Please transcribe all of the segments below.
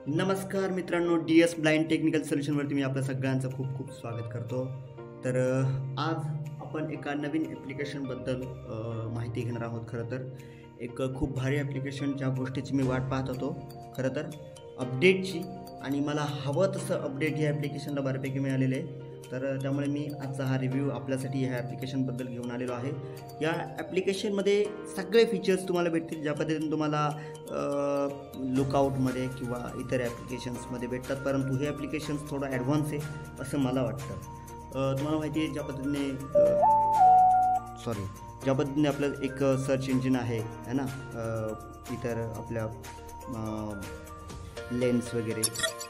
नमस्कार मित्रांनो, DS blind technical सोल्युशनवरती मी आपल्या सगळ्यांचं खूप खूप स्वागत करतो. तर आज आपण एका नवीन ॲप्लिकेशनबद्दल माहिती घेणार आहोत. खरं तर एक खूप भारी ॲप्लिकेशन, ज्या गोष्टीची मी वाट पाहत होतो खरं तर अपडेटची, आणि मला हवं तसं अपडेट ह्या ॲप्लिकेशनला बऱ्यापैकी मिळालेलं आहे. तर त्यामुळे मी आजचा हा रिव्ह्यू आपल्यासाठी ह्या ॲप्लिकेशनबद्दल घेऊन आलेलो आहे. या ॲप्लिकेशनमध्ये सगळे फीचर्स तुम्हाला भेटतील, ज्या पद्धतीने तुम्हाला लुकआउटमध्ये किंवा इतर ॲप्लिकेशन्समध्ये भेटतात, परंतु हे ॲप्लिकेशन्स थोडं ॲडव्हान्स आहे असं मला वाटतं. तुम्हाला माहिती आहे, ज्या पद्धतीने आपलं एक सर्च इंजिन आहे ना, इतर आपल्या लेन्स वगैरे,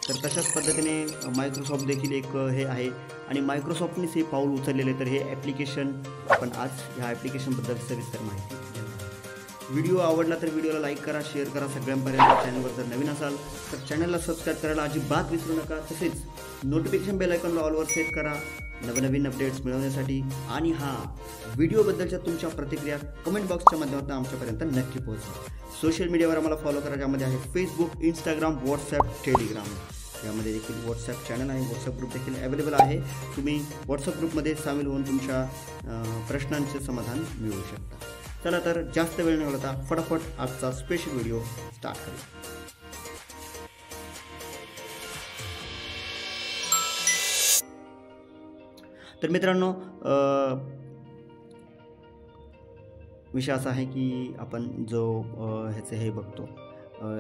तर तशाच पद्धतीने मायक्रोसॉफ्ट देखील एक हे आहे, आणि मायक्रोसॉफ्टनेच हे पाऊल उचललेले. तर हे ॲप्लिकेशन आपण आज ह्या ॲप्लिकेशनबद्दल सविस्तर माहिती घेणार आहोत. व्हिडिओ आवडला तर व्हिडिओला लाईक करा, शेअर करा सगळ्यांपर्यंत. चॅनलवर जर नवीन असाल तर चॅनलला सबस्क्राईब करायला अजिबात विसरू नका. तसेच नोटिफिकेशन बेल आयकॉनला ऑलवर सेट करा नवनवीन अपडेट्स मिळवण्यासाठी. आणि व्हिडिओबद्दलच्या तुमच्या प्रतिक्रिया कमेंट बॉक्सच्या माध्यमातून आमच्यापर्यंत नक्की पोहोचवा. सोशल मीडियावर आम्हाला फॉलो करा, ज्यामध्ये आहे फेसबुक, इंस्टाग्राम, व्हॉट्सॲप, टेलिग्राम. यामध्ये देखील व्हॉट्सॲप चॅनल आहे, व्हॉट्सॲप ग्रुप देखील अवेलेबल आहे. तुम्ही व्हॉट्सॲप ग्रुपमध्ये सामील होऊन तुमच्या प्रश्नांचे समाधान मिळवू शकता. चला तर जास्त वेळ न घालवता फटाफट आजचा स्पेशल व्हिडिओ स्टार्ट करू. तर मित्रांनो, विषय असा आहे की आपण जो ह्याचं हे बघतो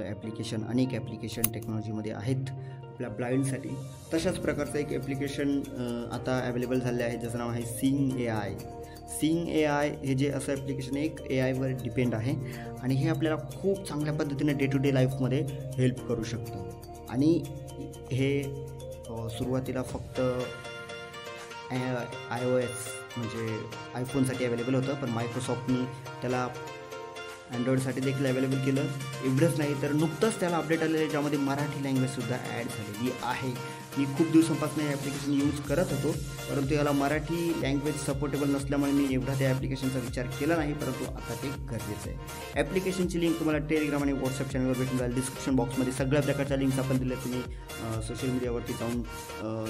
ॲप्लिकेशन, अनेक ॲप्लिकेशन टेक्नॉलॉजीमध्ये आहेत आपल्या ब्लाइंडसाठी. तशाच प्रकारचं एक ॲप्लिकेशन आता अवेलेबल झाले आहे, ज्याचं नाव आहे सीइंग AI. सीइंग AI हे जे असं ॲप्लिकेशन एक AIवर डिपेंड आहे, आणि हे आपल्याला खूप चांगल्या पद्धतीने डे टू डे लाईफमध्ये हेल्प करू शकतं. आणि हे सुरुवातीला फक्त iOS म्हणजे आयफोनसाठी अवेलेबल होतं, पण मायक्रोसॉफ्टनी त्याला अँड्रॉईडसाठी देखील अवेलेबल केलं. एवढंच नाही तर नुकतंच त्याला अपडेट आलेलं आहे, ज्यामध्ये मराठी लँग्वेजसुद्धा ॲड झालेली आहे. मी खूप दिवसांपासून हे ॲप्लिकेशन यूज करत होतो, परंतु याला मराठी लँग्वेज सपोर्टेबल नसल्यामुळे मी एवढा त्या ॲप्लिकेशनचा विचार केला नाही, परंतु आता ते गरजेचं आहे. ॲप्लिकेशनची लिंक तुम्हाला टेलिग्राम आणि व्हॉट्सअप चॅनलवर भेटून जाईल. डिस्क्रिप्शन बॉक्समध्ये सगळ्या प्रकारच्या लिंक्स आपण दिल्या. तुम्ही सोशल मीडियावरती जाऊन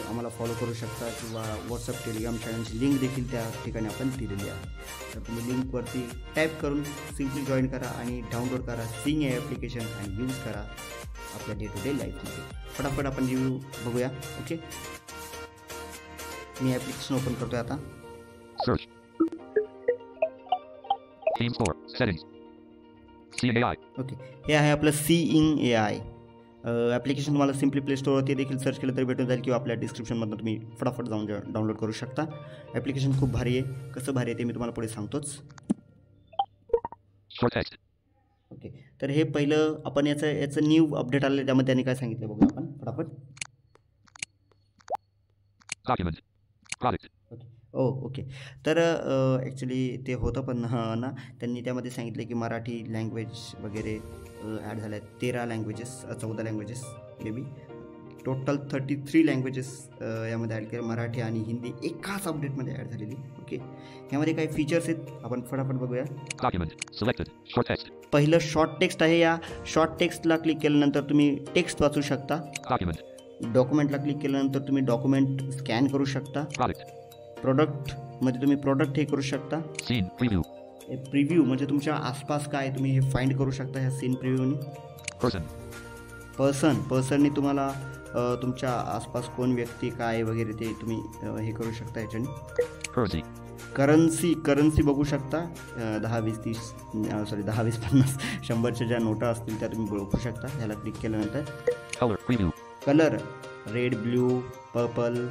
आम्हाला फॉलो करू शकता, किंवा व्हॉट्सअप टेलिग्राम चॅनलची लिंक देखील त्या ठिकाणी आपण दिलेली आहे. तर तुम्ही लिंकवरती टॅप करून सिम्पली जॉईन करा आणि डाउनलोड करा सीइंग AI ॲप्लिकेशन आणि यूज करा आपल्या डे टू डे लाईफमध्ये. फटाफट आपण रिव्ह्यू बघूया. ओके, मी ॲप्लिकेशन ओपन करतोय आता. Search. Theme Store. Settings. Seeing AI. Okay, हे आहे आपलं सीइंग AI ॲप्लिकेशन. तुम्हाला सिम्पली प्ले स्टोरवरती देखील सर्च केलं तरी भेटून जाईल, किंवा आपल्या डिस्क्रिप्शनमधून तुम्ही फटाफट जाऊन डाउनलोड करू शकता. ॲप्लिकेशन खूप भारी आहे. कसं भारी आहे ते मी तुम्हाला पुढे सांगतोच. Short text. ओके, तर हे पहिलं आपण याचं न्यू अपडेट आलेलं, त्यामध्ये त्यांनी काय सांगितलं बघूया आपण फटाफट. Document. Product. ओके. तर ॲक्च्युली ते होतं, पण ना त्यांनी त्यामध्ये सांगितलं की मराठी लँग्वेज वगैरे ॲड झाल्या आहेत. 13 languages, 14 languages may be, total 33 languages यामध्ये ॲड केलं. मराठी आणि हिंदी एकाच अपडेटमध्ये ॲड झालेली. ओके, यामध्ये काही फीचर्स आहेत, आपण फटाफट बघूया. Document. Selected. Short text. पहिलं शॉर्ट टेक्स्ट आहे. या शॉर्ट टेक्स्टला क्लिक केल्यानंतर तुम्ही टेक्स्ट वाचू शकता. Document. डॉक्युमेंटला क्लिक केल्यानंतर तुम्ही डॉक्युमेंट स्कॅन करू शकता. Product. प्रोडक्टमध्ये तुम्ही प्रोडक्ट हे करू शकता. Scene. Preview. प्रिव्ह्यू म्हणजे तुमच्या आसपास काय तुम्ही हे फाइंड करू शकता ह्या सीन प्रिव्ह्यूनी. पर्सननी तुम्हाला तुमच्या आसपास कोण व्यक्ती काय वगैरे ते तुम्ही हे करू शकता. याच्याने करन्सी बघू शकता. 10, 20, 30 10, 20, 50, 100च्या ज्या नोटा असतील त्या तुम्ही बघू शकता. ह्याला क्लिक केल्यानंतर colour red, blue, purple,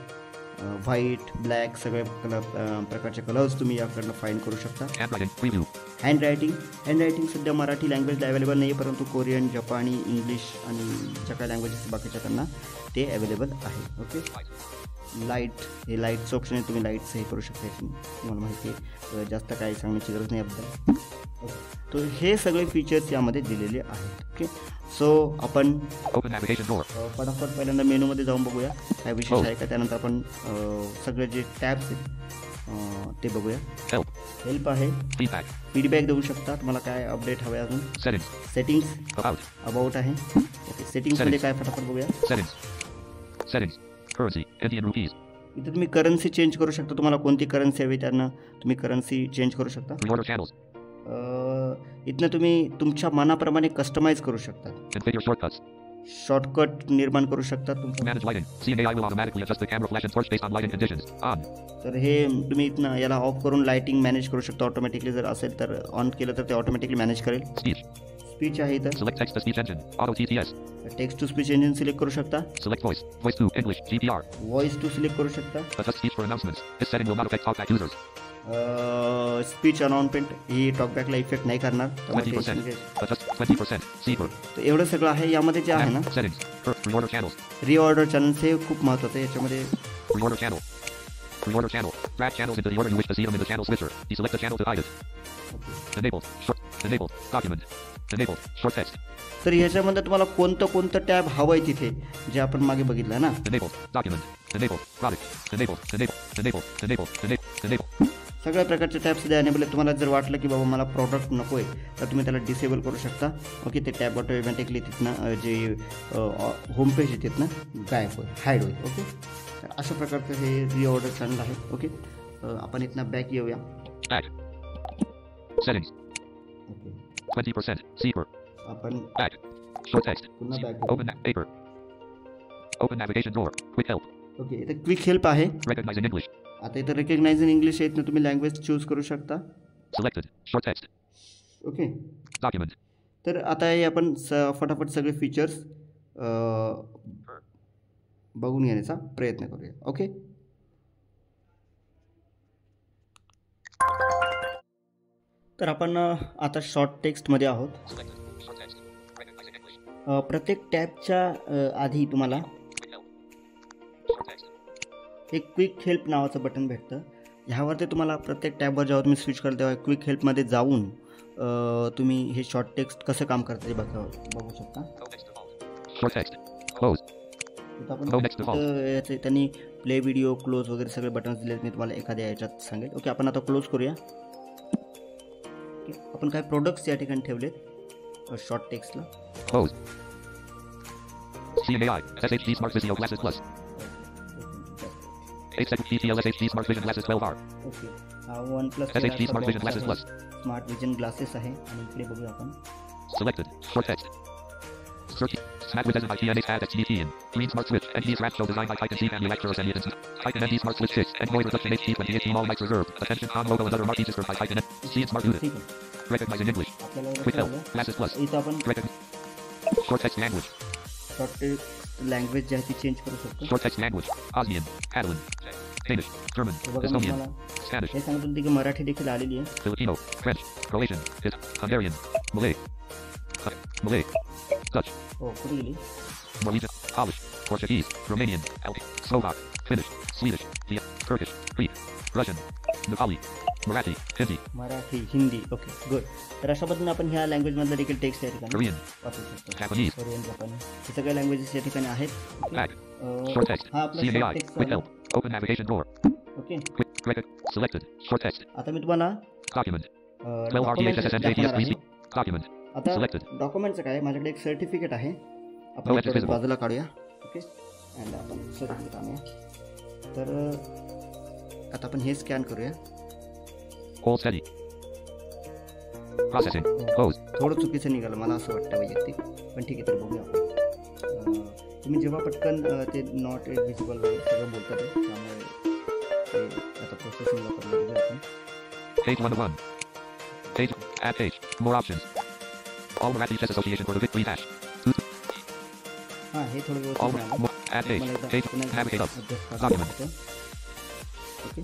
white, black सगळ्या प्रकारचे कलर्स तुम्ही याकडनं फाइंड करू शकता. हँडरायटिंग सध्या मराठी लँग्वेजला अवेलेबल नाही आहे, परंतु कोरियन, जपानी, इंग्लिश आणि ज्या काही लँग्वेजेस बाकीच्या त्यांना ते अवेलेबल आहे. ओके, हे लाईटचं ऑप्शन आहे, तुम्ही लाईट्स हे करू शकता. तुम्हाला माहिती आहे, जास्त काही सांगण्याची गरज नाही याबद्दल. तर हे सगळे फीचर्स यामध्ये दिलेले आहेत. ओके, सो आपण फटाफट पहिल्यांदा मेनूमध्ये जाऊन बघूया काय विशेष आहे का. त्यानंतर आपण सगळे जे टॅब्स आहेत ते बघूया. Help. हेल्प आहे, Feedback. फीडबॅक देऊ शकता, तुम्हाला काय अपडेट हवे अजून. Settings. Settings, About. अबाउट आहे. ओके, सेटिंग्समध्ये काय फटाफट बघूया. Settings. Settings. Currency. Indian rupees. इथे तुम्ही करन्सी चेंज करू शकता, तुम्हाला कोणती करन्सी हवी त्यांना तुम्ही करन्सी चेंज करू शकता. Reorder channels. इथनं तुम्ही तुमच्या मनाप्रमाणे कस्टमाइज करू शकता, Configure shortcuts. शॉर्टकट निर्माण करू शकता तुमचं. Manage lighting. Seeing AI will automatically adjust the camera flash and torch based on lighting conditions. On. तर हे तुम्ही इथनं याला ऑफ करून लाइटिंग मॅनेज करू शकता ऑटोमॅटिकली. जर असेल तर ऑन केलं तर ते ऑटोमॅटिकली मॅनेज करेल. Speech. स्पीच आहे इथं, Select text to speech engine. Auto TTS. Text to speech engine select करू शकता, Select voice. Voice to English. GPR. Voice to select करू शकता. Adjust speech for announcements. This setting will not affect talkback users. Speech announcement ही टॉकबॅकला effect नाही करणार. 20%. Adjust 20%. Sequel. तर एवढं सगळं आहे यामध्ये जे आहे ना. Settings. Reorder channels. Reorder channels हे खूप महत्त्वाचं आहे याच्यामध्ये. Reorder channel. Reorder channel. Drag channels into the order you wish to see them in the channel switcher. Deselect the channel to hide it. Enable. Short. Enable. Document. Enable. Short text. तर ह्याच्यामध्ये तुम्हाला कोणतं tab हवं आहे तिथे जे आपण मागे बघितलं ना. Enable. Document. Enable. Product. Enable. Enable. Enable. Enable. Enable. Enable. सगळ्या प्रकारचे टॅब सध्या अनेबल आहेत. तुम्हाला जर वाटलं की बाबा मला प्रॉडक्ट नको आहे तर तुम्ही त्याला डिसेबल करू शकता. ओके, ते टॅब ऑटोमॅटिकली तिथनं जे होम पेज आहे तिथनं गायब होईल, हाईड होईल. ओके, तर अशा प्रकारचं हे रिऑर्डर चॅनल आहे. ओके, आपण इथनं बॅक येऊया. Back. Settings. ओके, 20%. Seeker. आपण Back. Short text. पुन्हा back. Open paper. Open navigation drawer. Quick help. Okay, इथं क्विक हेल्प आहे. Recognize in English. आता इथं रेकग्नाइज इन इंग्लिश आहे, इथनं तुम्ही लँग्वेज चूज करू शकता. Selected. Short text. Okay, Document. तर आता हे आपण फटाफट सगळे फीचर्स बघून घेण्याचा प्रयत्न करूया. ओके, तर आपण आता शॉर्ट टेक्स्टमध्ये आहोत. Selected. Short text. Recognize in English. प्रत्येक टॅबच्या आधी तुम्हाला Quick help. Short text. एक क्विक हेल्प नावाचं बटन भेटतं. ह्यावरती तुम्हाला प्रत्येक टॅबवर जेव्हा तुम्ही स्विच करता तेव्हा क्विक हेल्पमध्ये जाऊन तुम्ही हे शॉर्ट टेक्स्ट कसं काम करतं ते बघू शकता. Go next default. Short text. Close. इथं आपण Go next default. याचे त्यांनी प्ले व्हिडिओ क्लोज वगैरे सगळे बटन्स दिलेत. मी तुम्हाला एखाद्या याच्यात सांगेल. ओके, आपण आता क्लोज करूया. ओके, आपण काय प्रोडक्ट्स या ठिकाणी ठेवलेत short टेक्स्टला. Close. Seeing AI. SHD Smart Visio Glasses Plus. 8 second TTL SHD Smart Vision Glasses 12R. Okay, one plus SHD Smart Vision Glasses Plus. Smart vision glasses आहे. आणि इकडे बघूया आपण. Selected. Short text. Search. Snack with SMIT and HAD HD Key in. Green Smart Switch. ND Scratch Show Design by Titan and Electros and Edison. Titan ND Smart Switch 6. Android Reduction HD 28 Mall Mics Reserved. Attention con logo and other marquees for Titan. See it Smart Unit. ठीक आहे, Recognize in English. आपल्याला एवढं Quick help. कळलं. Glasses Plus. इथं आपण Short text language. Short text language जी आहे ती चेंज करू शकतो. Short text language. Osmian. Catalan. Danish. German. हे बघा, मी Estonian. तुम्हाला Spanish. हे सांगत होते की मराठी देखील आलेली आहे. Filipino. French. Croatian. Hungarian. Malay. Malay. Dutch. हो, कुठे गेली. Norwegian. Polish. Portuguese. Romanian. Slovak. Finnish. Swedish. Turkish. Greek. Russian. Nepali. Marathi. Hindi. Marathi, Hindi. Okay, good. तर अशा पद्धतीने आपण ह्या लँग्वेजमधलं देखील टेक्स्ट या ठिकाणी Korean. वापरू शकतो. Japanese. कोरियन, जपानी, हे सगळे लँग्वेजेस या ठिकाणी आहेत. ओके. Back. Short text. हा आपला Seeing short AI. Text Quick झाला. help. Open navigation drawer. Okay, Selected. Short text. आता मी तुम्हाला Document. 12 डॉक्युमेंट RTHSSNJDS दाखवणार आहे. 3C. Document. आता Selected. डॉक्युमेंटचं काय, माझ्याकडे एक सर्टिफिकेट आहे. आपण Oh, हे it's थोडं visible. बाजूला काढूया. ओके, अँड आपण सर्टिफिकेट आणूया. तर आता आपण हे स्कॅन करूया. Hold steady. Processing. Close. थोडं चुकीचं निघालं मला असं वाटतं वैयक्तिक, पण ठीक आहे, तर बघूया आपण. तुम्ही जेव्हा पटकन ते नॉट विजिबल वगैरे सगळं बोलतात आहे, त्यामुळे ते आता प्रोसेसिंगला करून बघूया आपण. Page 101. Page. Add page. More options. All Marathi Chess Association for the victory dash. हां, हे थोडं All व्यवस्थित मिळालं. more. Add page. मला एकदा Page. पुन्हा Navigate up. adjust करावं Document. लागतं. Okay,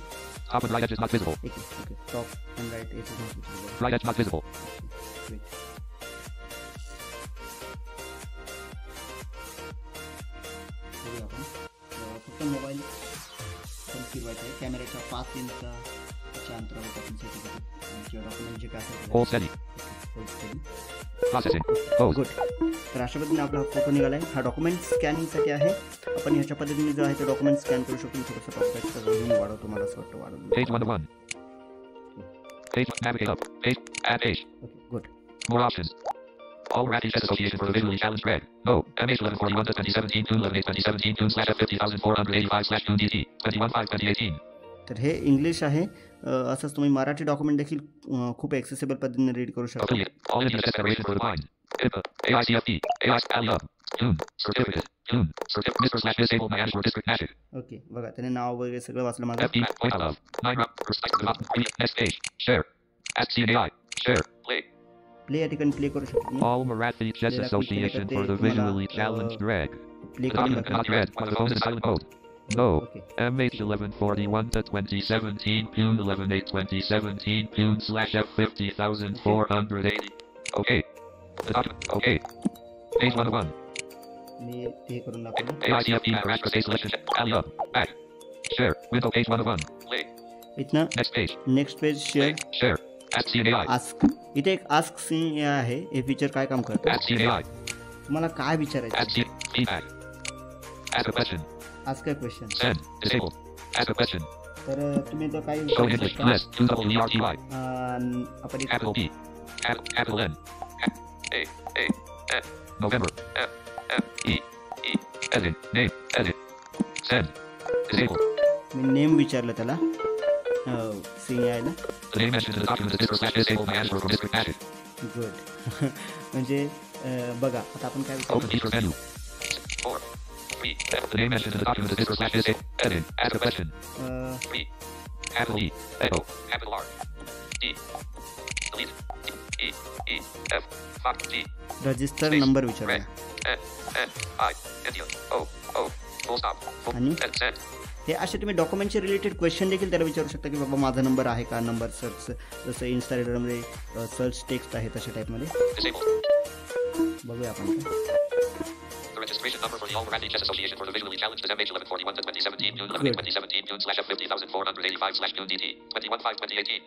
Top and right edge is not visible. ठीक आहे. Okay, top and right edge is not Right edge not visible. फक्त मोबाईल पण फिरवायचा आहे. कॅमेऱ्याच्या 5 इंचच्या अंतरावर आपण सेटिंग किंवा डॉक्युमेंट जे काय असेल Hold steady. Hold steady. Processing. Close. Good. तर अशा पद्धतीने आपला हा फोटो निघाला आहे. हा डॉक्युमेंट स्कॅनिंगसाठी आहे. आपण ह्याच्या पद्धतीने जो आहे तो डॉक्युमेंट स्कॅन करू शकतो. थोडंसं टॉपचा व्हॉल्यूम वाढवतो, मला असं वाटतं वाढवतो. Page 1 of 1. Page, navigate up. Page, add page. Okay, good. More options. All Rathi Chess Association for the Visually Challenged Red. No. MH1141-2017 Tune 11-2017 Tune /F50485/Tune DT 21/5/2018. तर हे इंग्लिश आहे. असंच तुम्ही मराठी डॉक्युमेंट देखील खूप ॲक्सेसिबल पद्धतीने रीड करू शकता. Affiliate. All India Chess Federation for the Blind. IPA. AICFT. AI Aliyub. Tune. Certificate. Tune. Certificate. Mr/Disable Mayanshwar District Nashik. Okay, बघा त्याने नाव वगैरे सगळं वाचलं माझं. FD. Point love. 9 up. Next page. Share. Ask CNAI. Share. Play. Play या ठिकाणी play करू शकतो तुम्ही. All Marathi Chess Association for the Visually Challenged Red. Play The करून document cannot be read by the phone in silent mode. No. Okay. MH1141-2017 Pune 11/8/2017 Pune /F50480. Okay. The document. Okay. Page 1 of 1. मी ते करून दाखवलं. AICFT Maharashtra State Selection Check. Aliyub. Back. Share. Window page 1 of 1. Play. इथनं Next page. Next page share. Play. Share. Ask CNAI. Ask. इथे एक ask scene आहे. हे feature काय काम करतं? Ask CNAI. तुम्हाला काय विचारायचं? Ask feedback. Ask a question. Ask a question. Send. Disabled. Ask a question. तर तुम्ही तो काही Show in English. List. 2ERTY. आपण एक Capital P. Capital N. A. N. November. F. E. Edit. Name. Edit. Send. Disabled. Me name विचारलं त्याला scene यायला. The name mentioned in the document is District/Disabled Mayanshwar from District Nashik. Good. म्हणजे बघा आता आपण काय Open विचारलं. feature menu. 4. 3. The name mentioned in the document is District/Disabled. Edit. Ask a question. 3. Capital E. Echo. Capital R. D. Delete. E. E. F. Fuck. G. Register number विचारला. N. I. India. O. O. Full stop. आणि Send. हे असे तुम्ही डॉक्युमेंटचे related question देखील त्याला विचारू शकता की बाबा माझा नंबर आहे का, नंबर सर्च, जसं इन्स्टा रीडरमध्ये सर्च टेक्स्ट आहे तशा टाईपमध्ये. Disabled. बघूया आपण. The registration number for the All Marathi Chess Association for the Visually Challenged is MH1141-2017 June 11/8/2017 June /F50485/Tune DT 21/5/2018.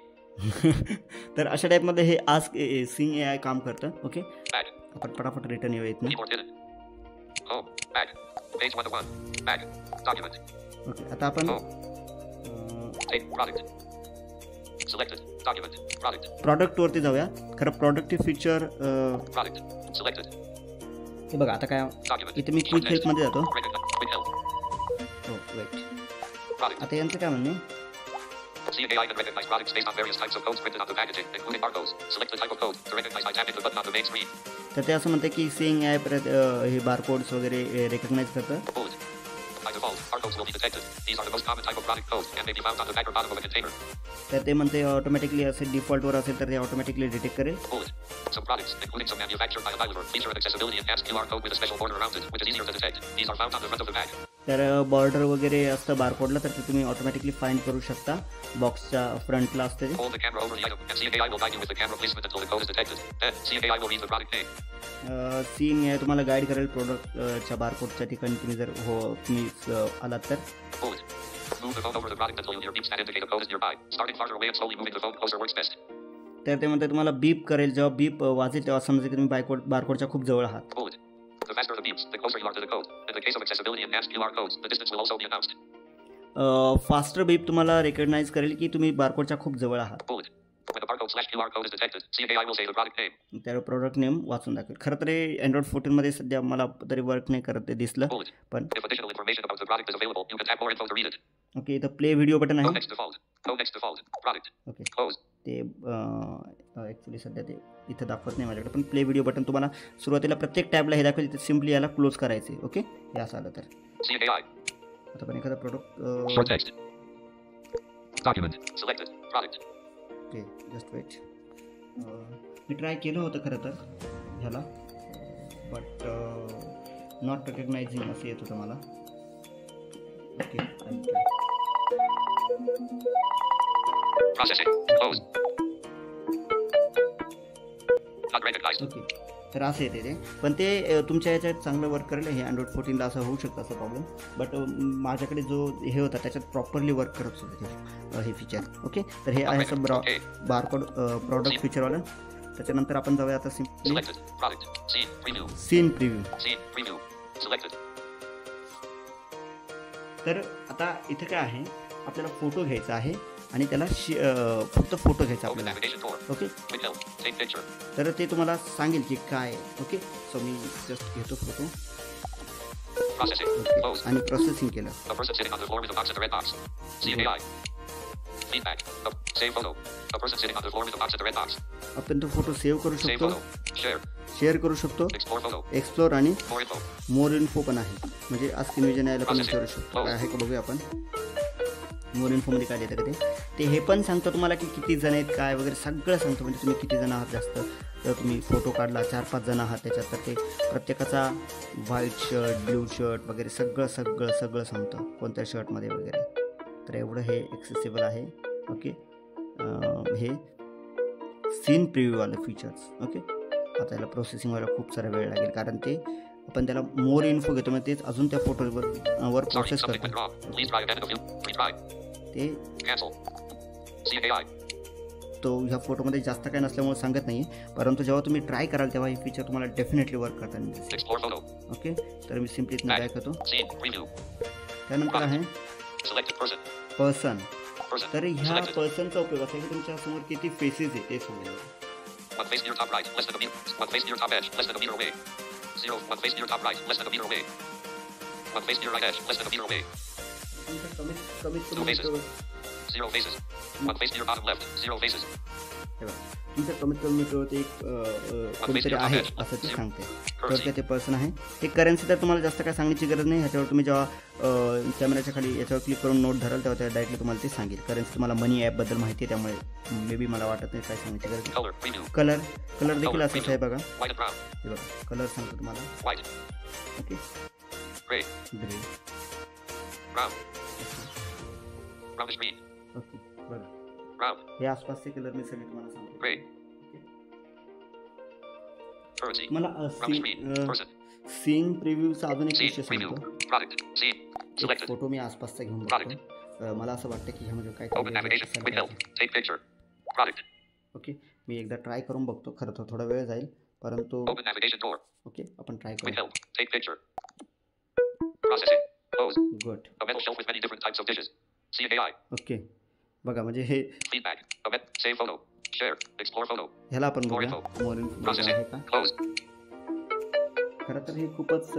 तर अशा टाईपमध्ये हे आस्क सिंग AI काम करतं. Okay, Back. आपण पटापट रिटर्न येऊ येत नाही. Keyboard hidden. Home. Back. Page 1 of 1. Back. Document. Okay, आता आपण Take product. Selected. Document. Product. प्रॉडक्टवरती जाऊया. खरं प्रॉडक्ट फीचर Product. Selected. हे बघा आता काय Document. इथे मी क्विक हेल्पमध्ये जातो. Quick help. हो, वेट. Product. आता यांचं काय म्हणणे, CNAI can recognize products based on various types of codes printed on the packaging, including barcodes. Select the type of code to recognize by tapping the button on the main screen. तर ते असं म्हणतं की seeing AI परत हे barcodes वगैरे recognise करतं. Bullet. By default, barcodes will be detected. These are the most common type of product code and may be found on the back or bottom of a container. तर ते म्हणते automatically असेल, डिफॉल्टवर असेल तर ते automatically detect करेल. Bullet. Some products, including some manufactured by Availor, feature an accessibility enhanced QR code with a special border around it, which is easier to detect. These are found on the front of the bag. तर border वगैरे असतं बारकोडला, तर ते तुम्ही automatically find करू शकता. बॉक्सच्या फ्रंटला असते ते. Hold the camera over the item, and CNAI will guide you with the camera placement until the code is detected. Then, CNAI will read the product name. Seeing AI तुम्हाला guide करेल प्रोडक्टच्या बारकोडच्या ठिकाणी तुम्ही जर तुम्ही आलात तर. Bullet. Move the phone over the product until you hear beeps that indicate the code is nearby. Starting farther away and slowly moving the phone closer works best. तर ते म्हणते तुम्हाला बीप करेल. जेव्हा बीप वाजेल तेव्हा समजेल की तुम्ही बारकोडच्या खूप जवळ आहात. Bullet. The faster the beeps, the closer you are to the code. In the case of accessibility enhanced QR codes, the distance will also be announced. Faster beep तुम्हाला रेकग्नाइज करेल की तुम्ही बारकोडच्या खूप जवळ आहात. Bullet. When the barcode/QR code is detected, CNAI will say the product name. त्या product name वाचून दाखवेल. खरं तर Android 14मध्ये सध्या मला तरी वर्क नाही करत ते दिसलं. Bullet. पण If additional information about the product is available, you can tap more info to read it. Okay, इथं प्ले व्हिडिओ बटन Go आहे. next default. Go next default. Product. Okay, Close. ते actually सध्या ते इथं दाखवत नाही माझ्याकडे, पण प्ले व्हिडिओ बटन तुम्हाला सुरुवातीला प्रत्येक टॅबला हे दाखवेल. इथे सिम्पली याला क्लोज करायचे. ओके, हे असं आलं तर. CNAI. आता पण एखादा product Short text. Document. Selected. Product. Okay, just wait. मी ट्राय केलं होतं खरं तर ह्याला, बट नॉट रेकग्नायझिंग असं येत होतं मला. Okay, Processing. Close. Not recognized. Okay, तर असं येते ते. पण ते तुमच्या याच्यात चांगलं वर्क करेल. हे Android 14ला असं होऊ शकतं असं प्रॉब्लेम, बट माझ्याकडे जो हे होता त्याच्यात प्रॉपरली वर्क करत होतं हे फीचर. ओके, तर हे आहे असं बारकोड प्रॉडक्ट फीचरवालं. त्याच्यानंतर आपण जाऊया आता simply Selected. Product. Scene. Preview. Scene preview. Scene. Preview. Selected. तर आता इथे काय आहे, आपल्याला फोटो घ्यायचा आहे आणि त्याला फक्त फोटो घ्यायचा Open आपल्याला. navigation tour. Okay, Quick help. Take picture. तर ते तुम्हाला सांगेल की काय आहे. ओके, सो मी जस्ट घेतो फोटो Processing. Close. आणि प्रोसेसिंग केलं. A person sitting on the floor with a box at the red box. See AI. Feedback. Save photo. A person sitting on the floor with a box at the red box. आपण तो photo save करू Save शकतो, photo. Share. Share करू शकतो, Explore photo. Explore आणि More info. मोर info पण आहे. म्हणजे आज स्क्रीन विजन यायला पण विचारू शकतो. काय आहे का बघूया आपण. मोर इन्फोमध्ये काय देतं का ते हे पण सांगतं तुम्हाला की किती जण आहेत काय वगैरे सगळं सांगतं. म्हणजे तुम्ही किती जण आहात जास्त, तर तुम्ही फोटो काढला 4-5 जण आहात त्याच्यात, तर ते प्रत्येकाचा व्हाईट शर्ट, ब्ल्यू शर्ट वगैरे सगळं सगळं सगळं सांगतं कोणत्या शर्टमध्ये वगैरे. तर एवढं हे ॲक्सेसिबल आहे. ओके, हे सीन प्रिव्ह्यूवाले फीचर्स. ओके, आता याला प्रोसेसिंग व्हायला खूप सारा वेळ लागेल कारण ते आपण त्याला मोर इन्फो घेतो, मग तेच अजून त्या फोटोवर Sorry, प्रोसेस something went करतो. wrong. Please try again in a few. Retry. ते Cancel. See AI. तो ह्या फोटोमध्ये जास्त काय नसल्यामुळे सांगत नाही, परंतु जेव्हा तुम्ही ट्राय कराल तेव्हा हे फीचर तुम्हाला डेफिनेटली वर्क करताना दिसेल. Explore photo. ओके, तर मी सिम्पली इथून बॅक होतो. Scene. Preview. त्यानंतर आहे Selected person. पर्सन. Person. तर ह्या Selected. पर्सनचा उपयोग असा आहे की तुमच्या समोर किती फेसेस आहे ते सांगेल. One face near top right, less than a meter. One face near top edge, less than a meter away. 0. One face near top right, less than a meter away. One face near right edge, less than a meter away. तुमच्या कमीत Two faces. कमी 0 faces. One face near bottom left, 0 faces. तुमच्या कमीत कमी मित्रवरती एक कोणीतरी आहे असं ते सांगते. तर काय ते पर्सन आहे. ते करन्सी तर तुम्हाला जास्त काय सांगण्याची गरज नाही. ह्याच्यावर तुम्ही जेव्हा कॅमेऱ्याच्या खाली याच्यावर क्लिक करून नोट धराल तेव्हा त्या डायरेक्टली तुम्हाला ते सांगेल. करन्सी तुम्हाला मनी ॲपबद्दल माहिती आहे त्यामुळे मे बी मला वाटत नाही काय सांगण्याची गरज. Color. Preview. कलर देखील असंच आहे बघा. White and brown. हे बघा कलर सांगतो तुम्हाला. White. Okay, Gray. Grey. Brown. Brownish green. Okay, बघा Brown. हे आसपासचे कलर मी सगळे तुम्हाला सांगतो. Gray. Currency. मला Brownish green. Person. सीन प्रिव्ह्यूचा अजून एक Scene. विषय Preview. सांगतो. Product. Scene. एक Selected. फोटो मी आसपासचा घेऊन Product. बघतो. मला असं वाटतं की ह्यामध्ये काय Open navigation. Quick help. Take picture. Product. Okay, मी एकदा ट्राय करून बघतो. खरं तर थोडा वेळ जाईल परंतु Open navigation door. ओके आपण ट्राय Quick करू. help. Take picture. Processing. Close. Good. A metal shelf with many different types of dishes. See AI. Okay, बघा म्हणजे हे Feedback. Save photo. Share. Explore photo. ह्याला आपण More बघूया. info. मोर info आहे Processing. का. Close. खरं तर हे खूपच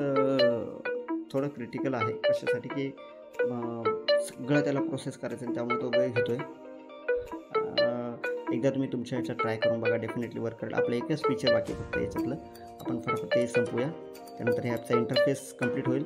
थोडं क्रिटिकल आहे. कशासाठी की सगळं त्याला प्रोसेस करायचं आणि त्यामुळे तो वेळ घेतोय. एकदा तुम्ही तुमच्या ह्याच्यात ट्राय करून बघा, डेफिनेटली वर्क करेल. आपलं एकच फीचर बाकी आहे फक्त याच्यातलं, आपण फटाफट ते संपूया. त्यानंतर हे ॲपचा इंटरफेस कंप्लीट होईल.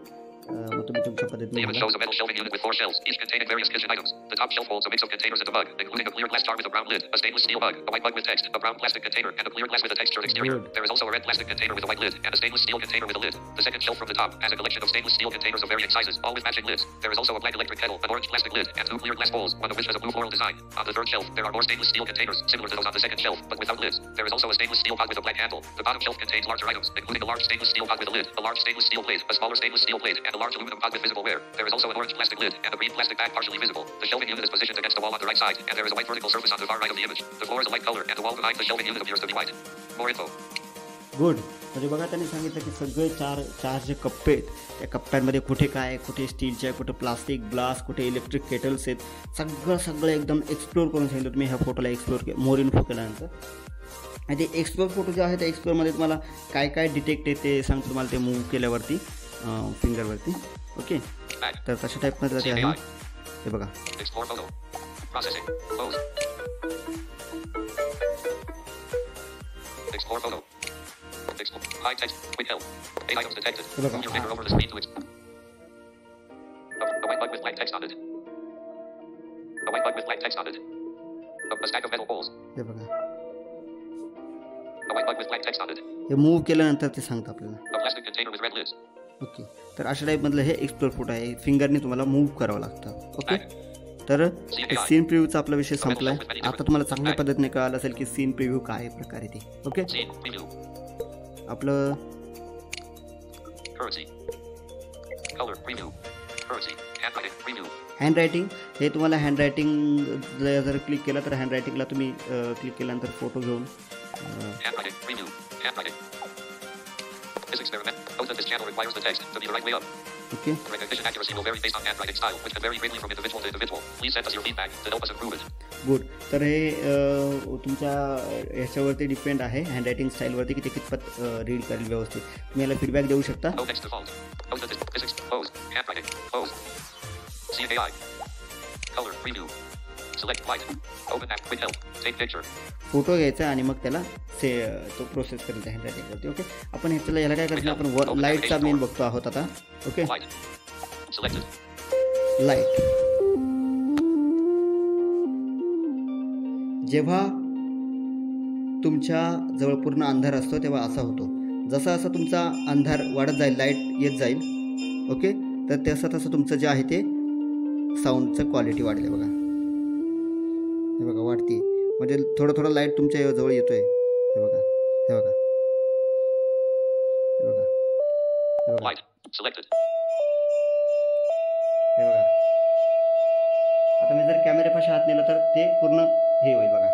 मग तुम्ही तुमच्या The पद्धतीने image बघा. shows a metal shelving unit with 4 shelves, each containing various kitchen items. The top shelf holds a mix of containers and a mug, including a clear glass jar with a brown lid, a stainless steel mug, a white mug with text, a brown plastic container, and a clear glass with a textured exterior. Good. There is also a red plastic container with a white lid, and a stainless steel container with a lid. The second shelf from the top has a collection of stainless steel containers of varying sizes, all with matching lids. There is also a black electric kettle, an orange plastic lid, and 2 clear glass bowls, one of which has a blue floral design. On the third shelf, there are more stainless steel containers, similar to those on the second shelf, but without lids. There is also a stainless steel pot with a black handle. The bottom shelf contains larger items, including a large stainless steel pot with a lid, a large stainless steel plate, a smaller stainless steel plate, and a large aluminum pot with visible wear. There is also an orange plastic lid, and a green plastic bag partially visible. The shelving unit is positioned against the wall on the right side, and there is a white vertical surface on the far right of the image. The floor is a light color, and the wall behind the shelving unit appears to be white. More info. Good. म्हणजे बघा त्यांनी सांगितलं की सगळे चार जे कप्पे आहेत त्या कप्प्यांमध्ये कुठे काय, कुठे स्टीलचे आहे, कुठे प्लास्टिक ग्लास, कुठे इलेक्ट्रिक केटल्स आहेत, सगळं एकदम एक्सप्लोर करून सांगितलं. तुम्ही ह्या फोटोला एक्सप्लोर मोर इन्फो केल्यानंतर आणि ते एक्सप्लोर फोटो जे आहे त्या एक्सप्लोरमध्ये तुम्हाला काय काय डिटेक्ट आहे ते सांगतो तुम्हाला ते मूव्ह केल्यावरती फिंगरवरती. ओके, तर तशा टाईपमध्ये ते आहे. हे बघा. Explore photo. Processing. Close. Explore photo. Explore. High text. Quick help. 8 items detected. Move your finger over the screen to explore. A white bug with black text on it. A white bug with black text on it. A stack of metal bowls. हे बघा. A white bug with black text on it. हे move केल्यानंतर ते सांगतं आपल्याला. A plastic container with red lids. Okay, तर अशा टाईपमधलं हे एक्सप्लोर फोटो आहे. फिंगरने तुम्हाला मूव्ह करावं लागतं. ओके, तर सीन प्रिव्ह्यूचा आपला विषय संपला आहे. आता तुम्हाला चांगल्या पद्धतीने कळालं असेल की सीन प्रिव्ह्यू काय प्रकारे ते. Okay, Scene preview. आपलं Currency. Color preview. Currency. Handwriting preview. Handwriting हे तुम्हाला हँडरायटिंग जर क्लिक केलं तर हँडरायटिंगला तुम्ही क्लिक केल्यानंतर फोटो घेऊन Handwriting. Preview. Handwriting. This experiment. Note that this channel requires the text to be the right way up. Okay. Recognition accuracy will vary based on handwriting style, which can vary greatly from individual to individual. Please send us your feedback to help us improve it. Good. तर हे तुमच्या ह्याच्यावरती depend आहे handwriting स्टाईलवरती की ते कितपत read करेल व्यवस्थित. तुम्ही याला फीडबॅक देऊ शकता. No text default. Note that this is pose. Handwriting. Pose. CAI. Color. Preview. Select white. Open app. Quick help. Take picture. Photo घ्यायचा आणि मग त्याला तो प्रोसेस करायचा हँडरायटिंगवरती. ओके. आपण ह्याच्याला याला काय करायचं आपण वर लाईटचा मेन बघतो आहोत आता. ओके. White. Selected. लाईट. जेव्हा तुमच्या जवळ पूर्ण अंधार असतो तेव्हा असा होतो. जसा असा तुमचा अंधार वाढत जाईल लाईट येत जाईल. ओके. तर तसं तसं तुमचं जे आहे ते साऊंडचं क्वालिटी वाढले बघा. हे बघा वाढते म्हणजे थोडं थोडं लाईट तुमच्या जवळ येतोय. हे बघा हे बघा हे बघा हे बघा Light. Selected. हे बघा. आता मी जर कॅमेऱ्यापाशी हात नेला तर ते पूर्ण हे होईल बघा.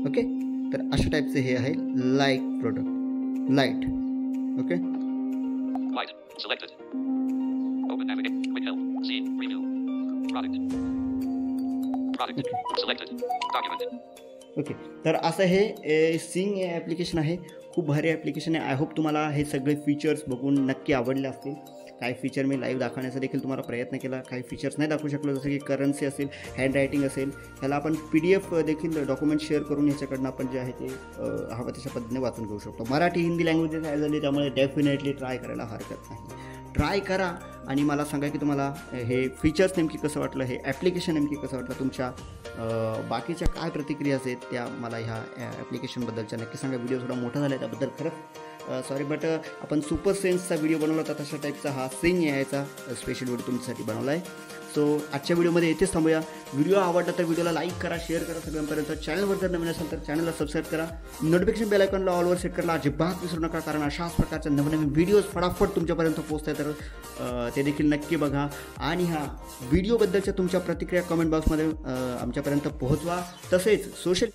ओके. तर अशा टाईपचं हे आहे light product light. Okay. Light. Selected. Open navigate. Quick help. See. Preview. Product. Product. Selected. Document. Okay. तर असं हे सिंग हे ॲप्लिकेशन आहे. खूप भारी ॲप्लिकेशन आहे. आय होप तुम्हाला हे सगळे फीचर्स बघून नक्की आवडले असतील. काही फीचर मी लाईव्ह दाखवण्याचा देखील तुम्हाला प्रयत्न केला. काही फीचर्स नाही दाखवू शकलो जसं की करन्सी असेल हँडरायटिंग असेल. ह्याला आपण PDF देखील डॉक्युमेंट शेअर करून ह्याच्याकडनं आपण जे आहे ते हवं तशा पद्धतीने वाचून घेऊ शकतो. मराठी हिंदी लँग्वेजेस ॲज झाली त्यामुळे डेफिनेटली ट्राय करायला हरकत नाही. ट्राय करा आणि मला सांगा की तुम्हाला हे फीचर्स नेमकी कसं वाटलं हे ॲप्लिकेशन नेमकी कसं वाटलं. तुमच्या बाकीच्या काय प्रतिक्रिया आहेत त्या मला ह्या ॲप्लिकेशनबद्दलच्या नक्की सांगा. व्हिडिओ थोडा मोठा झाला आहे त्याबद्दल खरंच सॉरी. बट आपण सुपर सेन्सचा व्हिडिओ बनवला होता तशा टाईपचा हा सिंग यायचा स्पेशल व्हिडिओ तुमच्यासाठी बनवला आहे. सो आजच्या व्हिडिओमध्ये येथेच थांबूया. व्हिडिओ आवडला तर व्हिडिओला लाईक करा शेअर करा सगळ्यांपर्यंत. चॅनलवर जर नवीन असेल तर चॅनलला सबस्क्राईब करा. नोटिफिकेशन बेल आयकॉनला ऑलवर सेट करायला अजिबात विसरू नका कारण अशाच प्रकारच्या नवनवीन व्हिडिओज फटाफट तुमच्यापर्यंत पोहोचत आहे तर ते देखील नक्की बघा. आणि ह्या व्हिडिओबद्दलच्या तुमच्या प्रतिक्रिया कमेंट बॉक्समध्ये आमच्यापर्यंत पोहोचवा. तसेच सोशल